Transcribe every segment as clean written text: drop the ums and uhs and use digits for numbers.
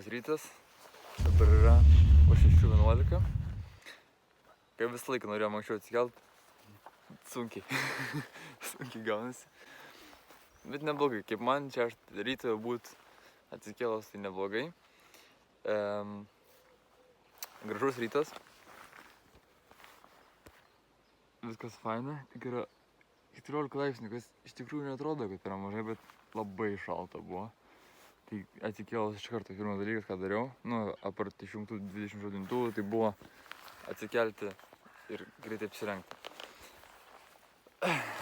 Labas rytas, dabar yra po 6:11. Kaip visą laiką norėjom anksčiau atsikelt, sunkiai, sunkiai gaunasi. Bet neblogai, kaip man čia 6 ryto būt atsikėlos, tai neblogai. Gražus rytas. Viskas faina, tik yra 14 laipsnių, kas iš tikrųjų neatrodo, kad yra mažai, bet labai šalta buvo. Tai atsikėlos iš karto pirmas dalykas, ką dariau, apart išjungtų 20 žadintuvų, tai buvo atsikelti ir greitai apsirengti.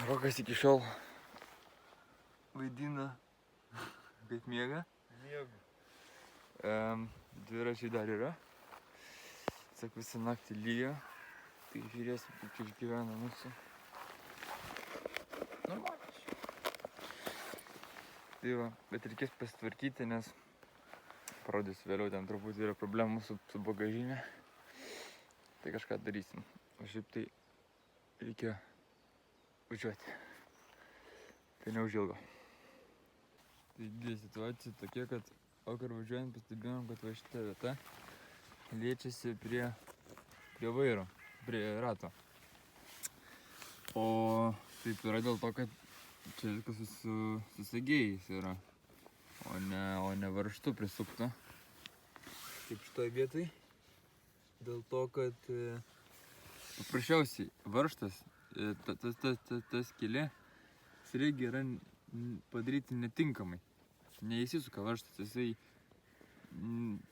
Rokas iki šiol vaidina, kaip miega. Dviračiai dar yra. Sak, visą naktį lyja, tai žiūrėsim, kaip čia išgyvena mūsų. Normaliai. Tai va, bet reikės pasitvarkyti, nes parodysiu vėliau, ten truputį yra problemų su bagažinė. Tai kažką darysim. O šiaip tai reikia važiuoti. Tai neužilgo. Taigi situacija tokia, kad vakar važiuojant pastebėjom, kad va šita vieta liečiasi prie vairo, prie rato. O taip yra dėl to, kad čia viskas su segėjais yra, o ne varžtu prisukta. Kaip šitoj vietoj. Dėl to, kad paprasčiausiai varžtas, ta skylė, sriegiai yra padaryti netinkamai. Neįsisuka varžtas, jisai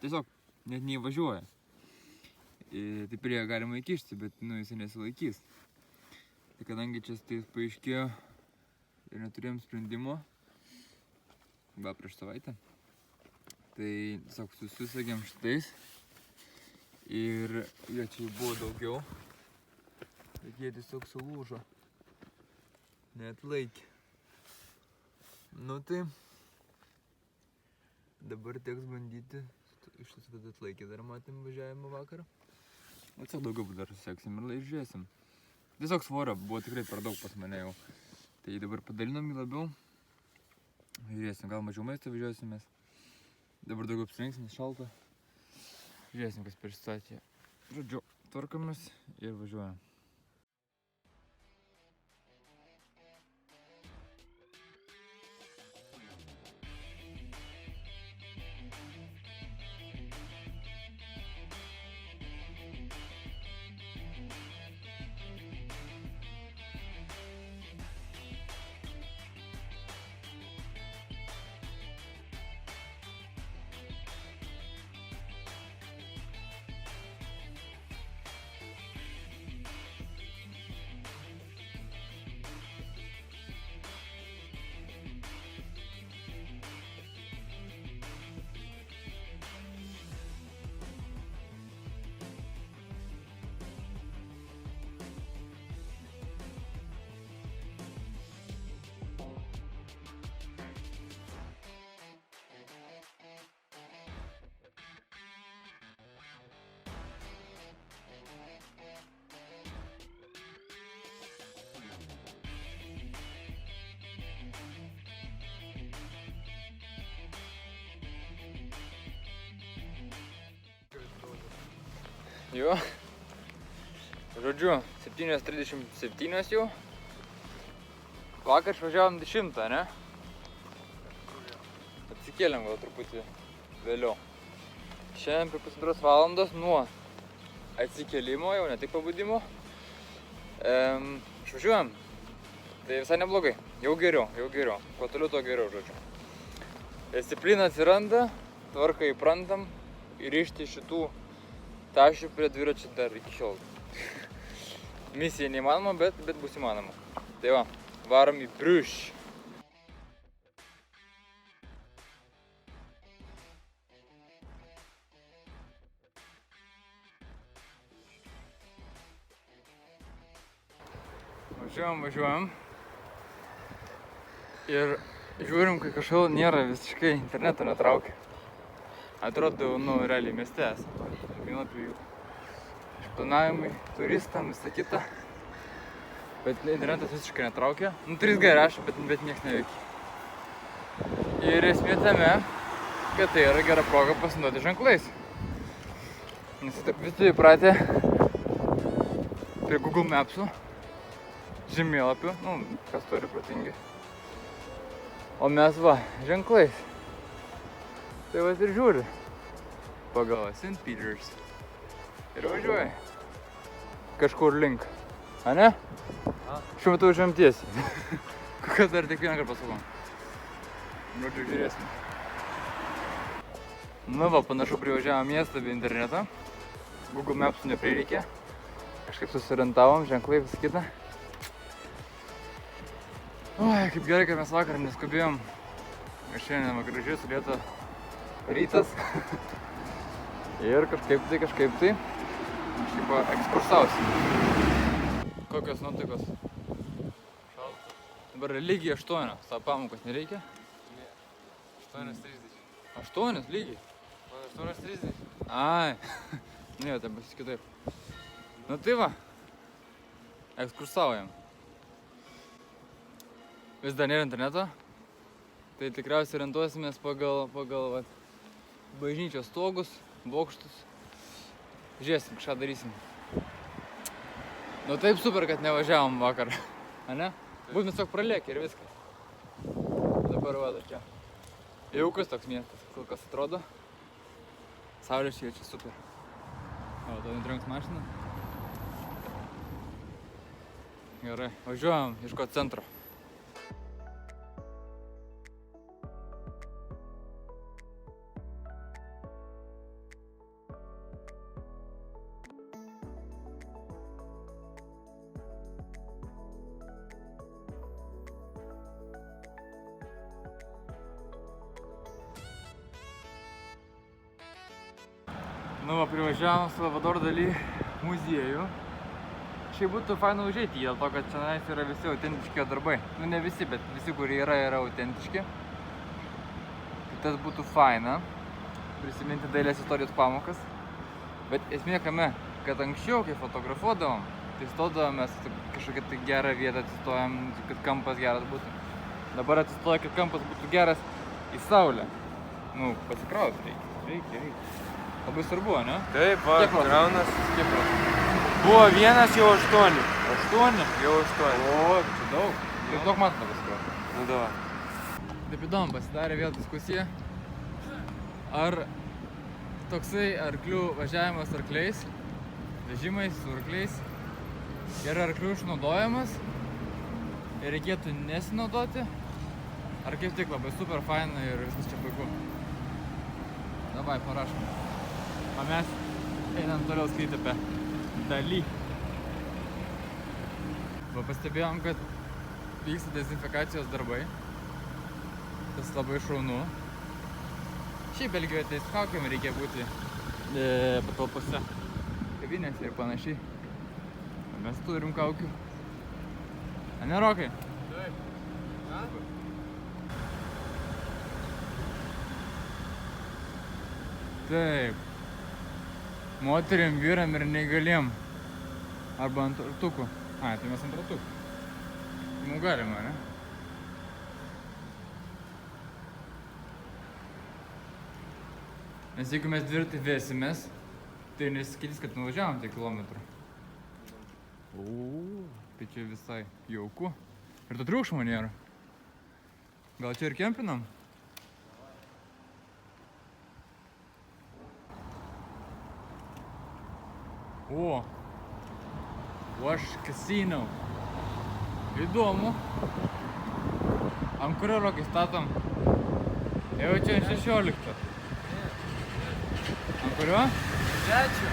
tiesiog net neįvažiuoja. Tai prie galima įkišti, bet jisai nesilaikys. Tai kadangi čia paaiškėjo ir neturėjom sprendimo, prieš savaitę, tai tiesiog susisegėm šitais ir jie čia buvo daugiau, bet jie tiesiog sulūžo, neatlaikė. Tai dabar teks bandyti iš tiesų, kad atlaikė, dar matėm važiavimą vakarą. Tiesiog daugiau dar suseksim ir žiūrėsim. Tiesiog svorio buvo tikrai per daug pas mane jau. Tai dabar padalinom jį labiau. Žiūrėsim, gal mažiau maisto vežiosimės. Dabar daugiau apsirengsim, šalta. Žiūrėsim, kas per situaciją. Žodžiu, tvarkomės ir važiuojam. Jo, žodžiu, 7:37 jau. Vakar išvažiavom 10, ne? Atsikėlėm gal truputį vėliau. Šiandien prie 1,5 valandos nuo atsikėlimo, jau ne tik pabudimo. Išvažiuojam. Tai visai neblogai. Jau geriau. Kuo toliau, to geriau, žodžiu. Disciplina atsiranda, tvarką įprantam ir rišti šitų tašių prie dviračių dar iki šiol. Misija neįmanoma, bet bus įmanoma. Tai va, varom į Briuš. Važiuojam. Ir žiūrim, kai kažkodėl nėra visiškai interneto netraukia. Atrodo, realiai mieste esame. Apie jų išplanavimai, turistam, visą kitą. Bet internetas visiškai netraukia. 3G rašo, bet nieks neveikia. Ir esmė tame, kad tai yra gera proga pasinaudoti ženklais. Nes taip visi įpratę prie Google Maps'ų, žemėlapių, kas turi protingi. O mes va, ženklais. Tai va ir žiūri pagal St. Peters. Ir važiuoja kažkur link. A ne? Šiuo metu važiuojam tiesiai. Kokias dar tik vieną kartą pasakom. Žodžiu, žiūrėsime. Nu va, panašu privažiavom miestą be interneto. Google Maps'ų neprireikė. Kažkaip susirientavom, ženklai, visą kitą. Oi, kaip gerai, kad mes vakar neskubėjom. Ir šiandien gražiai sulėta rytas. Ir kažkaip tai ekskursausim. Kokios nuotaikos? Šalta. Dabar lygiai 8. Savo pamokas nereikia? Ne. 8:30. 8 lygiai? 8:30. Ai. Ne, tai bus kitaip. Nu tai va. Ekskursaujam. Vis dar nėra interneto. Tai tikriausiai orientuosimės pagal bažnyčios stogus, bokštus. Žiūrėsim, kažką darysim. Nu taip super, kad nevažiavom vakar. A ne? Būtume tiesiog pralėkę ir viskas. Dabar va tokia. Jaukus toks miestas, kol kas atrodo. Saulė šviečia, super. O, tau netrenks mašiną. Gerai, važiuojam ieškoti centro. Nu va, privažiavom Salvador Dali muziejų. Šiaip būtų faina užeiti, dėl to, kad čia yra visi autentiški darbai. Nu ne visi, bet visi, kurie yra autentiški. Tai tas būtų faina. Prisiminti dailės istorijos pamokas. Bet esmė kame, kad anksčiau, kai fotografuodavom, tai stodavomės kažkokią tai gerą vietą atsistojom, kad kampas geras būtų. Dabar atsistoja, kad kampas būtų geras į saulę. Nu, pasikrauti reikia. Labai svarbu, ne? Taip, va, kraunas. Kiek procentų? Buvo 1, jau 8. 8? Jau 8. O, čia daug. Jau daug matome pasikrauti. Nu, davai. Taip įdomu, pasidarė vėl diskusija. Ar toksai arklių važiavimas arkliais, vežimais su arkliais, yra arklių išnaudojimas ir reikėtų nesinaudoti, ar kaip tik labai super faina ir viskas čia puiku. Davai, parašom. O mes einam toliau skaityti apie Dalį. Va, pastebėjom, kad vyksta dezinfekacijos darbai. Tas labai šaunu. Šiaip Belgijoje tai su kaukėm reikia būti patalpose, kavinėse ir panašiai. Mes turim kaukių. A ne, Rokai? Taip. Ką? Taip. Moterim, vyram ir neįgaliem. Arba ant ratukų. Ai, tai mes ant ratukų. Mums galima, ne? Nes jeigu mes dviratį vesimės, tai nesiskaitys, kad nuvažiavom tiek kilometrų. Tai čia visai jauku. Ir to triukšmo nėra. Gal čia ir kempinam? O, Wash Casino. Įdomu. Ant kurio, Rokai, statom? Jau čia 16. Ant kurio? 3.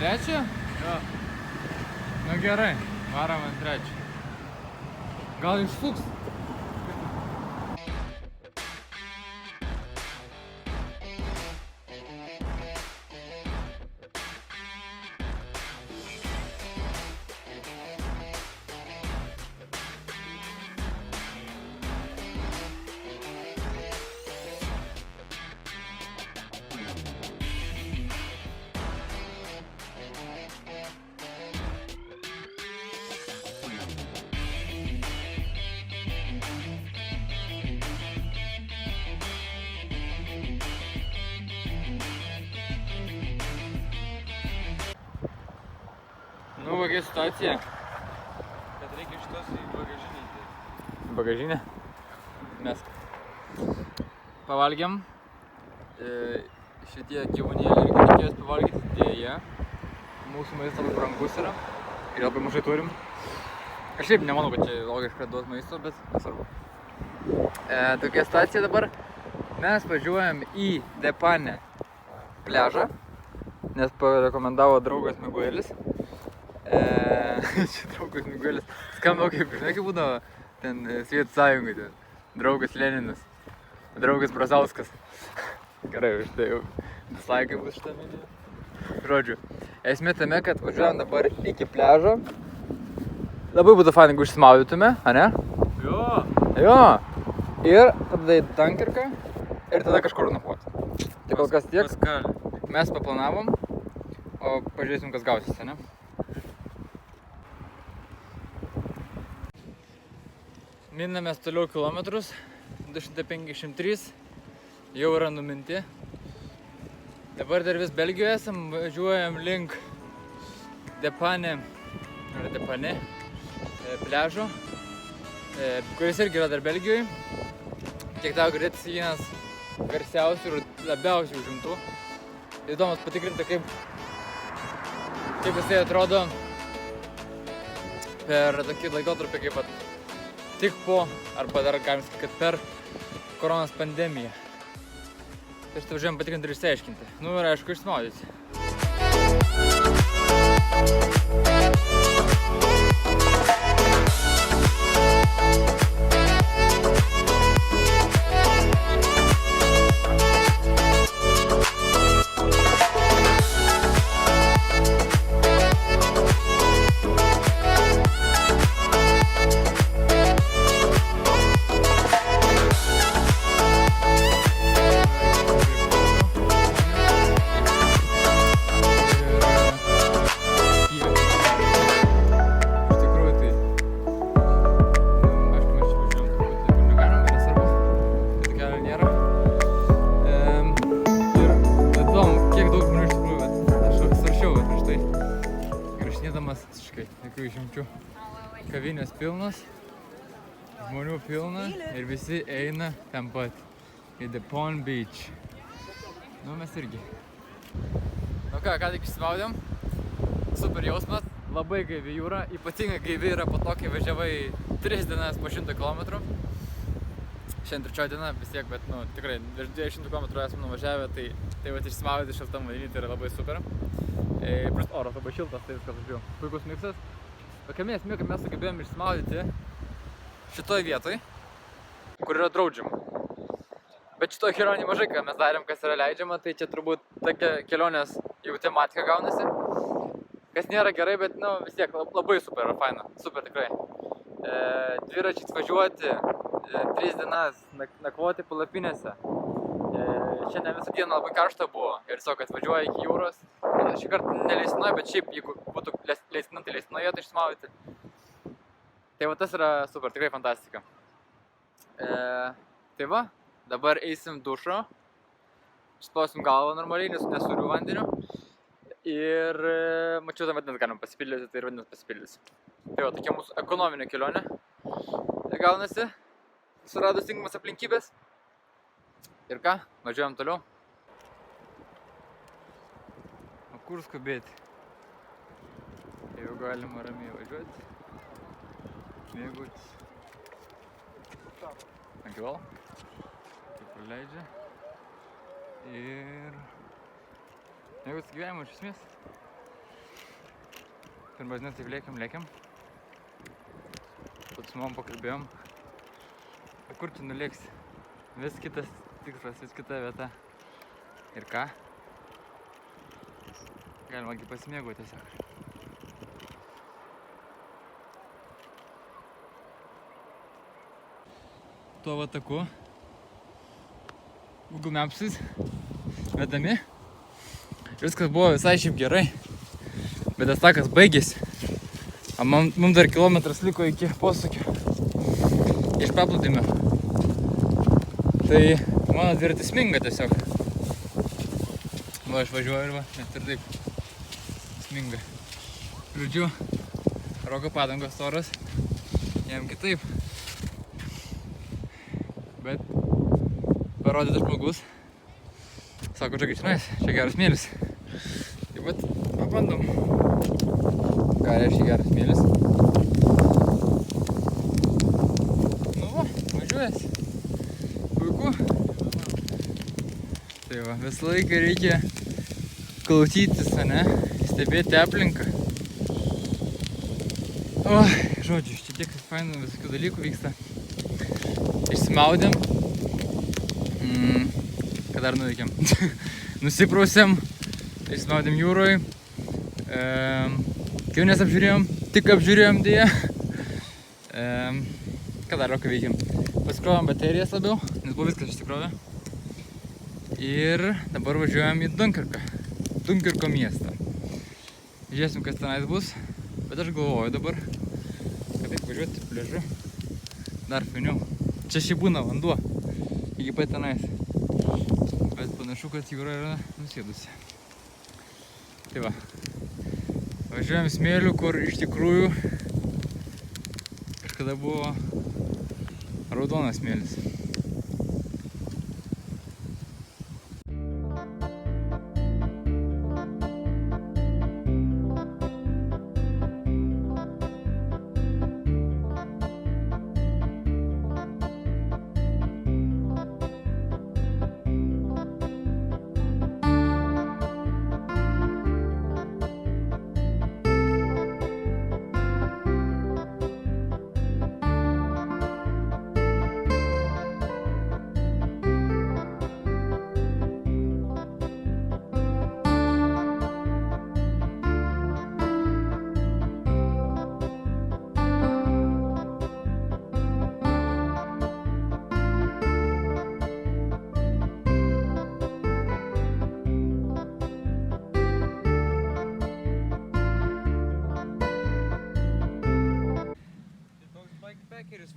3? Jo. Nu gerai, varom ant 3. Gal išsuks? kokia situacija? Bet reikia šitos į bagažinį. Bagažinė. Mes pavalgėm. Šitie gyvūnėliai irgi reikės pavalgyti dėja. Mūsų maistas labai brangus yra ir labai mažai turim. Aš šiaip nemanau, kad čia logiška duot maisto, bet nesvarbu. Tokia situacija dabar. Mes važiuojam į Depane pliažą, nes parekomendavo draugas Miguelis. Čia draugas Miguelis skamba kaip, žinai, kaip būdavo ten Sovietų Sąjungai, ten draugas Leninas, draugas Brazauskas. Gerai, štai jau dislaikai bus šitą video. Žodžiu, esmė tame, kad važiuojam dabar iki pliažo. Labai būtų fainai, jeigu išsimaudytume, a ne? Jo. Jo. Ir tada į Dunkirką ir tada kažkur nakvoti. Tai kol kas tiek. Paskali. Mes paplanavom, o pažiūrėsim, kas gausis, a ne? Minamės toliau kilometrus, 253, jau yra numinti. Dabar dar vis Belgijoje esam, važiuojam link Depane pliažo, kuris irgi yra dar Belgijoje. Kiek teko girdėtis, vienas garsiausių ir labiausiai užimtų. Įdomus patikrinti, kaip jisai atrodo per tokį laikotarpį, kaip tik po, arba dar galim sakyti, kad per koronos pandemiją. Tai šitą važiuojam patikrinti ir išsiaiškinti. Nu ir aišku, išsimaudyti. Kavinės pilnos, žmonių pilna ir visi eina ten pat į Depane Beach. Nu, mes irgi. Nu ką tik išsimaudėm. Super jausmas, labai gaivi jūra, ypatingai gaivi yra po to, kai važiavai 3 dienas po 100 km. Šiandien 3 diena vis tiek, bet nu, tikrai virš 200 km esame nuvažiavę, tai vat išsimaudyti šiltam vandenyje tai yra labai super. Plus oras labai šiltas, tai viskas žodžiu. Puikus miksas. Tokia esmė, kad mes sugebėjom išsimaudyti šitoj vietoj, kur yra draudžiama. Bet šitoj kelionėj mažai ką mes darėm, kas yra leidžiama, tai čia turbūt tokia kelionės jau tematika gaunasi. Kas nėra gerai, bet nu, vis tiek labai super yra faina, super tikrai. Dviračiais važiuoti, 3 dienas nakvoti palapinėse. Šiandien visą dieną labai karšta buvo ir tiesiog atvažiuoja iki jūros. Šį kartą neleistinoje, bet šiaip jeigu būtų leistina, tai leistinoje tai išsimaudyti. Tai va tas yra super, tikrai fantastika. Tai va, dabar eisim dušo. Išplausim galvą normaliai, nesuriu vandeniu. Ir mačiau, tam vadinasi galim pasipildyti, tai ir vadinasi pasipildys. Tai va, tokia mūsų ekonominė kelionė gaunasi, suradus tinkamas aplinkybės. Ir ką, važiuojam toliau. O kur skubėti? Jau galima ramiai važiuoti. Mėgautis. Ankival. Taip praleidžia. Ir mėgautis gyvenimą iš esmės. Pirmas dienas taip lėkiam. Pat su mamom pakalbėjom. O kur tu nulėksi? Vis kitas tikslas, vis kita vieta. Ir ką? Galima pasimėgauti tiesiog. Tuo va taku Google Maps'ais vedami. Viskas buvo visai šiaip gerai. Bet tas takas baigėsi. O mums dar kilometras liko iki posūkio. Iš paplūdimio. Tai mano dviratis sminga tiesiog. Va, aš važiuoju ir va, net ir taip sminga. Žodžiu, Roko padangos storos, jam kitaip. Bet parodytas žmogus. Sako, čia geras smėlis. Taip pat pabandom. Ką reiškia geras smėlis? Nu va, važiuojas. Puiku. Tai va, visą laiką reikia klausytis, ane? Stebėti aplinką. O, žodžiu, čia tiek fainų visokių dalykų vyksta. Išsimaudėm. Ką dar nuveikėm? Nusiprausėm. Išsimaudėm jūroj. Kiaunės apžiūrėjom. Tik apžiūrėjom dėja. Ką dar Roką veikėm? Pasikrovėm baterijas labiau, nes buvo viskas išsikrovė. Ir dabar važiuojam į Dunkirką. Dunkirko miestą. Žiūrėsim, kas tenais bus. Bet aš galvoju dabar, kad taip važiuoti pliažu. Dar fainiau. Čia šiaip būna vanduo. Iki pat tenais. Bet panašu, kad jūra yra nusėdusi. Tai va. Važiuojam smėliu, kur iš tikrųjų kažkada buvo raudonas smėlis.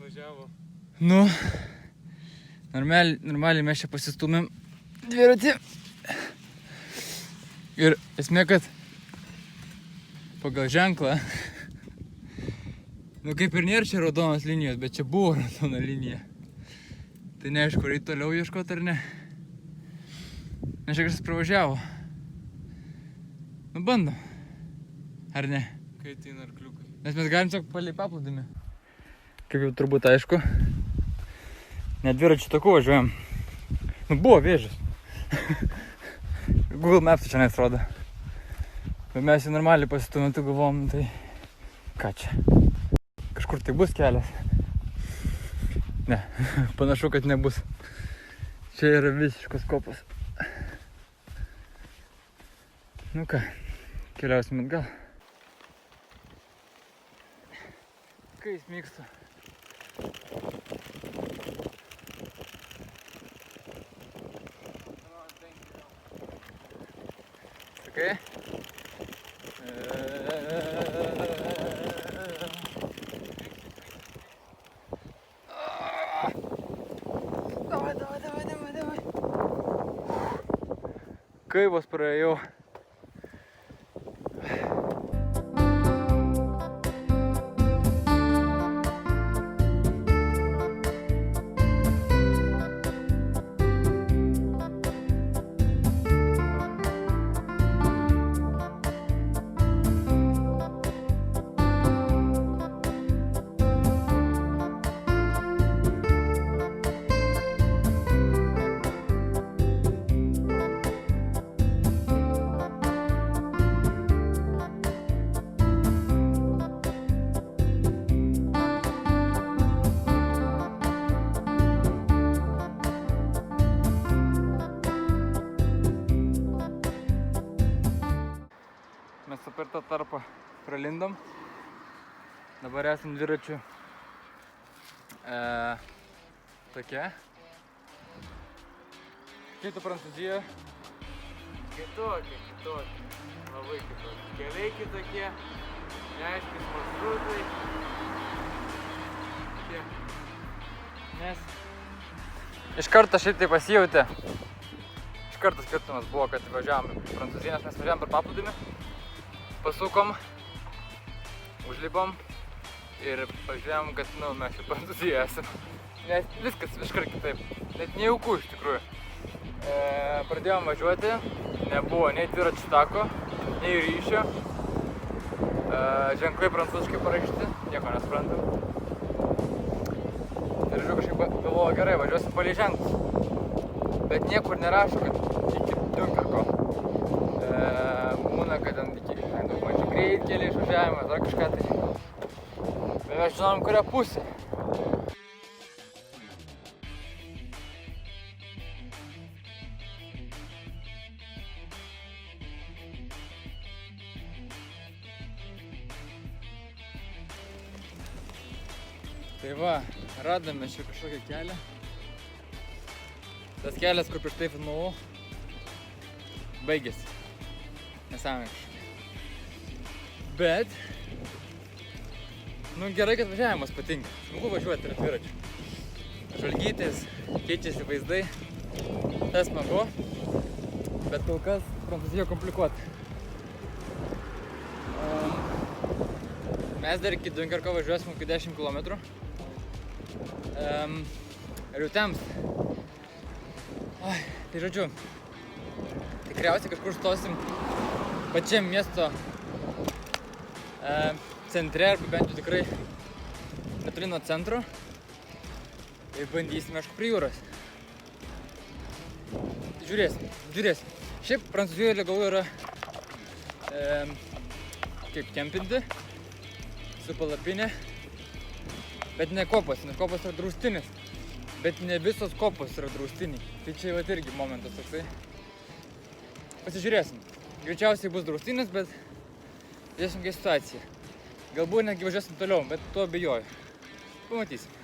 Važiavo. Nu, normaliai mes čia pasistumėm dviratį. Ir esmė, kad pagal ženklą, nu kaip ir nėra čia raudonos linijos, bet čia buvo raudona linija. Tai neaišku, reikia toliau ieškoti ar ne. Nes čia kažkas pravažiavo. Nu bandom. Ar ne? Kai ateina arkliukai. Nes mes galim tiesiog palei paplūdimį. Kaip jau turbūt aišku, net dviračių taku važiuojam. Nu buvo vėžis. Google Maps čia neatrodo. Bet mes jau normaliai pasistumėm, tai galvom, tai ką čia? Kažkur tai bus kelias. Ne, panašu, kad nebus. Čia yra visiškas kopas. Nu ką, keliausim atgal. Kai jis mėgsta. Okay. Давай. Kai vos praėjau. Per tą tarpą pralindom. Dabar esam dviračių tokia. Kaip tu Prancūzijoje? Kitokie. Labai kitokie. Keliai kitokie. Neaiškis maršrutai. Nes iš karto šiaip tai pasijautė. Iš karto skirtumas buvo, kad važiavom į Prancūziją, nes mes važiavom per paplūdimį. Pasukom užlipom ir pažiūrėjom, kad mes jau Prancūzijoje esam. Nes viskas iškart kitaip, net nejauku iš tikrųjų. Pradėjom važiuoti, nebuvo nei dviračių tako, nei ryšio. Ženklai prancūziškai parašyti, nieko nesuprantam. Ir kažkaip galvoju, gerai, važiuosim palei ženklus. Bet niekur nerašo, kad iki Dunkerko. Būna, kad ten iki mažiau greitkeliai išvažiavimas, dar kažką tai. Bet mes žinom, kurią pusę. Tai va, radome čia kažkokią kelią. Tas kelias, kur prieš tai filmavau, baigėsi. Nesąmonė. Bet, gerai, kad važiavimas patinka. Smagu važiuoti ir dviračiu. Žvalgytis, keičiasi vaizdai. Tas smagu. Bet kol kas Prancūzija komplikuota. Mes dar iki Dunkerko važiuosim iki 10 km. Ir jau temsta. Tai žodžiu, tikriausiai kažkur stosim pačiam miesto centre, arba bent jau tikrai netoli nuo centro. Ir bandysime aišku prie jūros. Žiūrėsim. Šiaip Prancūzijoje legalu yra kaip kempinti su palapinė. Bet ne kopos, nes kopos yra draustinis. Bet ne visos kopos yra draustiniai. Tai čia vat irgi momentas toksai. Pasižiūrėsim. Greičiausiai bus draustinis, bet žiūrėsim kokia situacija. Galbūt netgi važiuosim toliau, bet to abejoju. Pamatysim.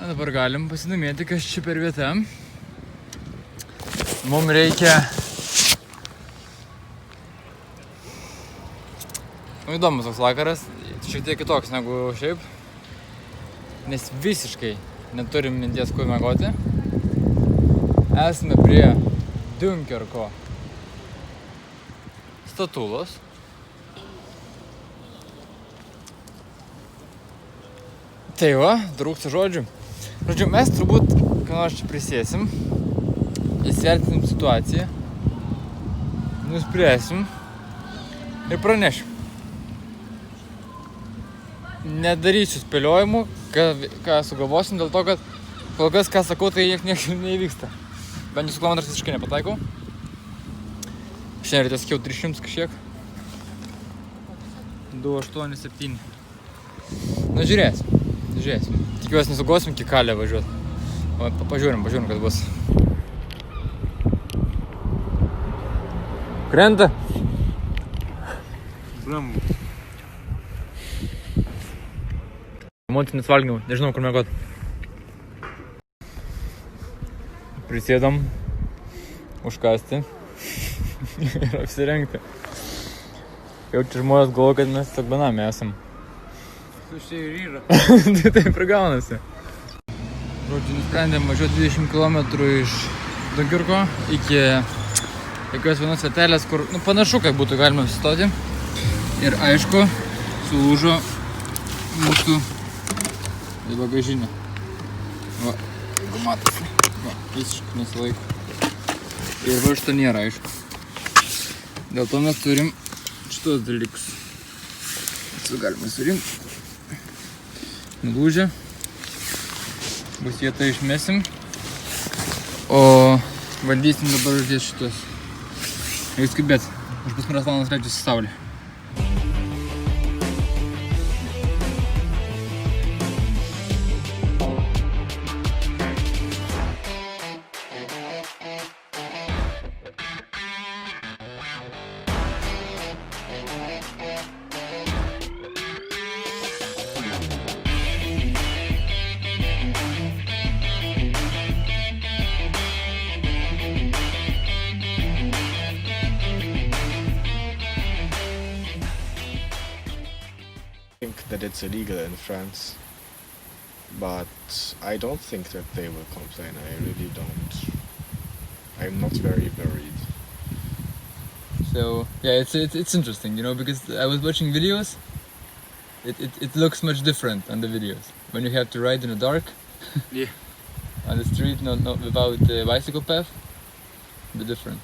Dabar galim pasidomėti, kas čia per vieta. Mums reikia... Įdomus toks vakaras, šiek tiek kitoks negu šiaip. Nes visiškai neturim minties kur miegoti. Esame prie Dunkerko statulos. Tai va, trūksta žodžių. Žodžiu, mes turbūt, ką nors čia prisėsim, įsivertinim situaciją, nuspręsim ir pranešim. Nedarysiu spėliojimų, ką sugalvosim, dėl to, kad kol kas, ką sakau, tai nieks neįvyksta. Bent jūsų kilometras visiškai nepataikau. Šiandien ryte sakiau 300 kažkiek. 287. Na, žiūrėsim. Tikiuosi nesugosim iki Kalę važiuoti. Pažiūrim, kas bus. Krenta. Blembu. Emocinis valgymas, nežinau kur miegot. Prisėdam, užkasti ir apsirengti. Jau čia žmonės galvoja, kad mes tiesiog benamiai esam. Tuščiai ir yra. Tai taip ir gaunasi. Žodžiu, nusprendėm važiuoti 20 km iš Dunkerko iki tokios vienos vietelės, kur panašu, kad būtų galima susitoti. Ir aišku, sulūžo mūsų bagažinė. Va, jeigu matosi. Va, visiškai nesilaiko. Ir va šito nėra, aišku. Dėl to mes turim šitos dalykus. Visų galima surinkti. Nulūžę. Bus vietą išmesim. O bandysim dabar uždėti šitos. Reikia skubėti. Už pusantros valandos leidžiasi saulė. that it's illegal in France. But I don't think that they will complain. I really don't. I'm not very worried. So yeah, it's interesting, you know, because I was watching videos. It looks much different on the videos when you have to ride in the dark. Yeah. On the street, not without the bicycle path. A bit different.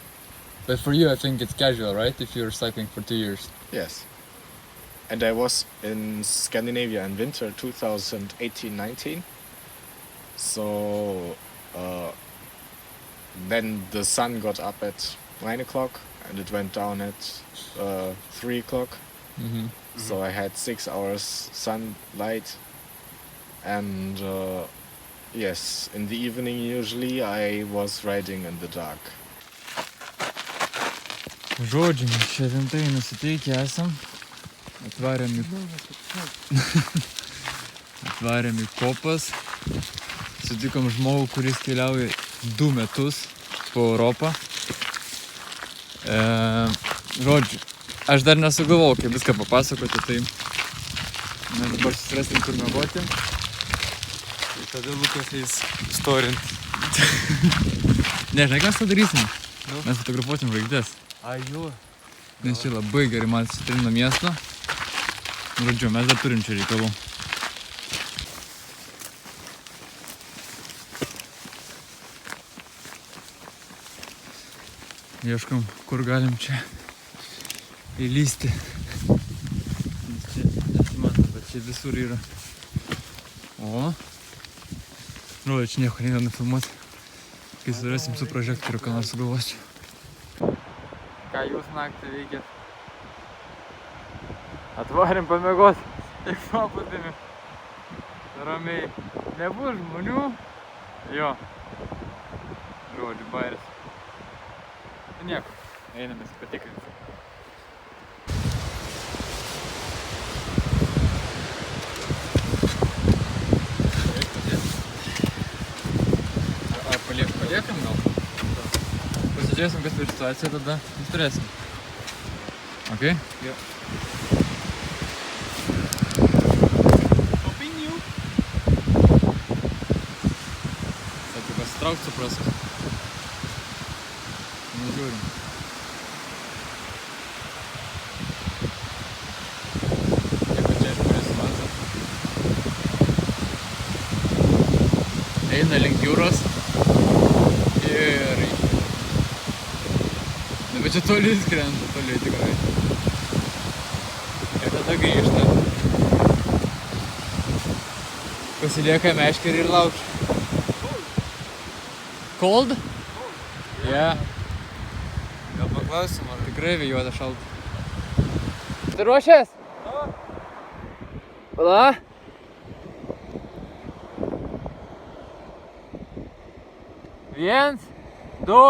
But for you, I think it's casual, right? If you're cycling for 2 years. Yes. And I was in Scandinavia in winter 2018-19. So then the sun got up at 9 o'clock and it went down at 3 o'clock. Mm-hmm. So I had 6 hours sunlight. And yes, in the evening usually I was riding in the dark. Žodžiu, mes čia rimtai nusiteikę esam. Atvarėm į kopas. Sutikom žmogų, kuris keliauja 2 metus po Europą. Žodžiu, aš dar nesugalvojau, kaip viską papasakoti, tai mes dabar susirasim, kur miegoti. Ir tada Lukas eis storint. Nežinai, ką mes padarysim? Mes fotografuosim žvaigždes. Ajo. Nes čia labai gerai matys Trino miesto. Žodžiu, mes dar turim čia reikalų. Ieškom, kur galim čia įlysti. Nes čia nesimato, bet čia visur yra. O. Žodžiu, čia nieko neina nufilmuoti. Kai surasim su prožektoriu, ką nors sugalvosiu. Ką jūs naktį veikėt? Atvarėm pamiegoti į paplūdimį. Ramiai. Nebuvo žmonių. Jo. Žodžiu, bairis. Tai nieko. Einamės patikrinti. Ar paliekam gal? Pasižiūrėsim, kas turi situaciją, tada turėsim. Ok? Jo. Sakė, pasitraukt suprask. Nežiūrim. Jeigu čia išpūrėsim mato. Eina link jūros. Ir... Bet čia toli skrenda, toli tikrai. Ir tada grįžta. Pasilieka meškerį ir laukia. Cold? Yeah. Gal paklausim, ar Tikrai vėjuota šalta. Tu ruošies? Pala? Viens, du,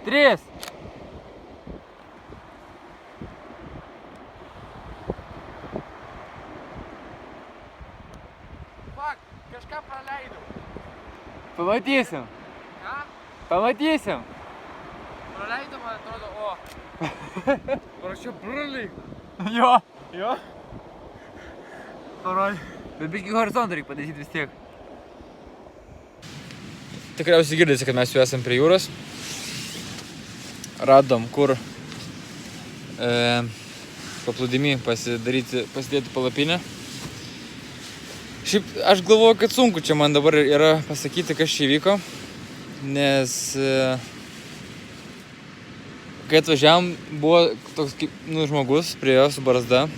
trys. Fuck, kažką praleidau. Pamatysim. Ką? Pamatysim. Praleidau, man atrodo, o. Parašiau broliai. Jo. Jo? Parodė. Bet biškį horizontą reikia padaryti vis tiek. Tikriausiai girdėsi, kad mes jau esam prie jūros. Radom, kur paplūdimy pasidėti palapinę. Šiaip aš galvoju, kad sunku čia man dabar yra pasakyti, kas čia įvyko. Nes kai atvažiavom, buvo toks žmogus prie jo su barzda.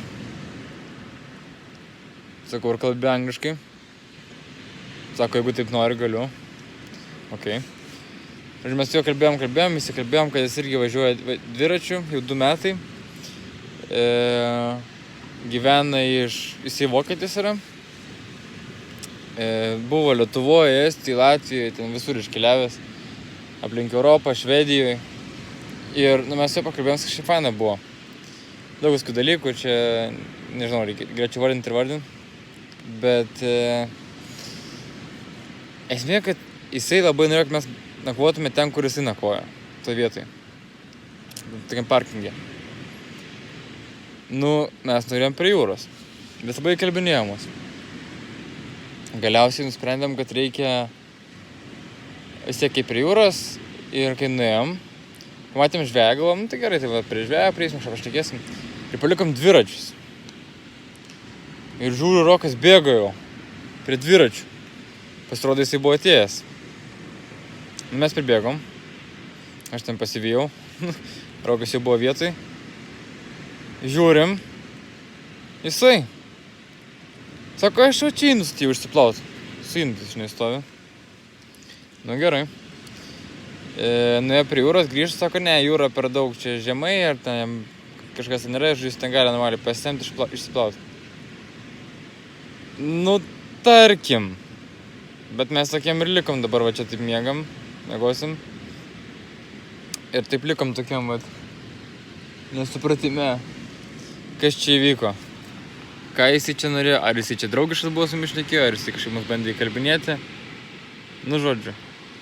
Sakau, ar kalbė angliškai. Sako, jeigu taip nori, galiu. Ok. Ir mes su juo kalbėjom, įsikalbėjom, kad jis irgi važiuoja dviračiu, jau 2 metai. Gyvena jisai vokietis yra. Buvo Lietuvoje, Estijoje, Latvijoje, ten visur iškeliavęs. Aplink Europą, Švedijoje. Ir mes su juo pakalbėjom, kad šiaip faina buvo. Daug viskų dalykų, čia, nežinau, galėčiau vardinti ir vardinti. Bet esmė, kad jisai labai norėjo, kad mes nakvotume ten, kur jisai nakvoja, toje vietoje. Tokiam parkinge. Nu, mes norėjom prie jūros. vis labai kalbinėjamos. Galiausiai nusprendėm, kad reikia vis tiek kaip prie jūros ir kai nuėjom, matėm žveją, galvom, tai gerai, tai va, prie žveją prieisim, kažką pašnekėsim. Ir palikom dviračius. Ir žiūriu, Rokas bėgo jau prie dviračių. Pasirodo, jisai buvo atėjęs. Mes pribėgom. Aš ten pasivijau. Rokas jau buvo vietoj. Žiūrim. Jisai. Sako, aš jau čia įnus atėjau išsiplaut. Su indais, žinai, stovi. Nu gerai. Nuėjo prie jūros, grįžta, sako, ne, jūra per daug čia žemai, ar ten kažkas ten yra, žodžiu, jis ten gali normaliai pasisemti, išsiplaut. Nu, tarkim. Bet mes tokiem ir likom dabar, va čia taip miegam, miegosim. Ir taip likom tokiam, va, nesupratime, kas čia įvyko. Ką jisai čia norėjo, ar jisai čia draugiškas buvo su mišnekėjo, ar jisai kažkaip mus bandė įkalbinėti. Nu, žodžiu,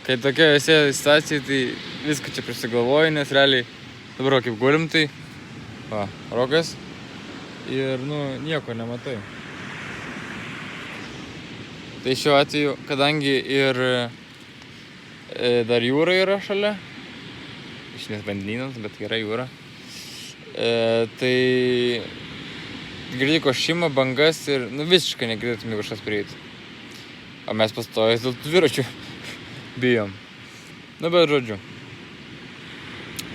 kai tokia esi situacija, tai viską čia prisigalvoju, nes realiai dabar kaip gulim, tai va, Rokas ir, nu, nieko nematai. Tai šiuo atveju, kadangi ir dar jūra yra šalia, išnes vandenynas, bet yra jūra, tai girdi košimą, bangas ir, nu, visiškai negirdėtum, jeigu kažkas prieiti. O mes pastojęs dėl dviračių bijom. Nu, bet žodžiu,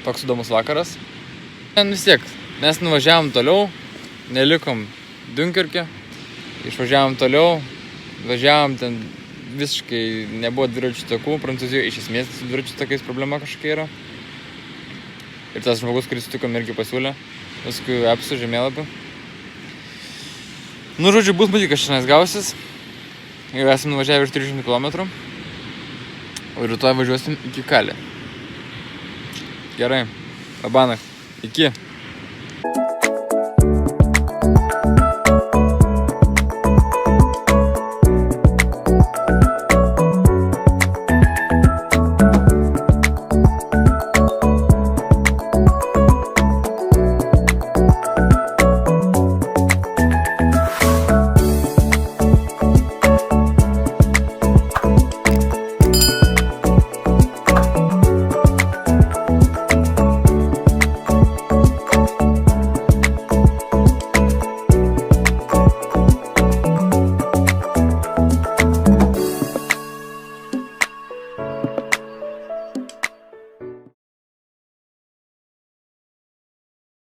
toks įdomus vakaras. Vis tiek, mes nuvažiavom toliau, nelikom Dunkirke, išvažiavom toliau, važiavom ten visiškai nebuvo dviračių takų, Prancūzijoje iš esmės su dviračių takais problema kažkokia yra. Ir tas žmogus, kuris sutikom, irgi pasiūlė, paskui apsu žemėlapį. Nu, žodžiu, bus matyt, kas šiandien gausis. Jau esame nuvažiavę virš 300 km. O rytoj važiuosim iki Kalė. Gerai, labanakt, iki.